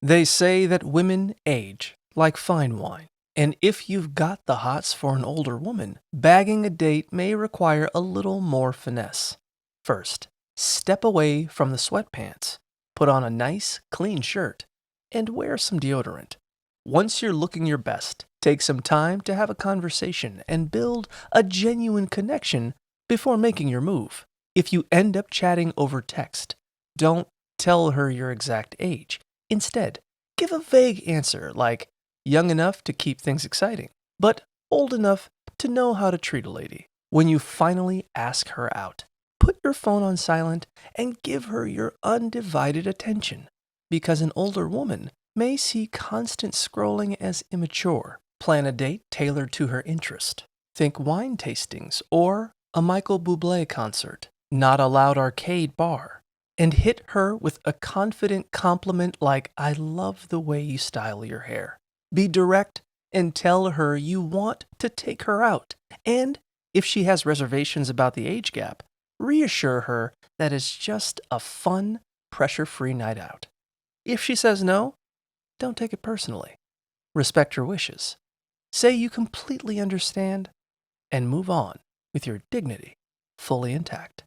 They say that women age like fine wine. And if you've got the hots for an older woman, bagging a date may require a little more finesse. First, step away from the sweatpants, put on a nice, clean shirt, and wear some deodorant. Once you're looking your best, take some time to have a conversation and build a genuine connection before making your move. If you end up chatting over text, don't tell her your exact age. Instead, give a vague answer like young enough to keep things exciting, but old enough to know how to treat a lady. When you finally ask her out, put your phone on silent and give her your undivided attention, because an older woman may see constant scrolling as immature. Plan a date tailored to her interest. Think wine tastings or a Michael Bublé concert, not a loud arcade bar. And hit her with a confident compliment like, "I love the way you style your hair." Be direct and tell her you want to take her out. And if she has reservations about the age gap, reassure her that it's just a fun, pressure-free night out. If she says no, don't take it personally. Respect her wishes. Say you completely understand and move on with your dignity fully intact.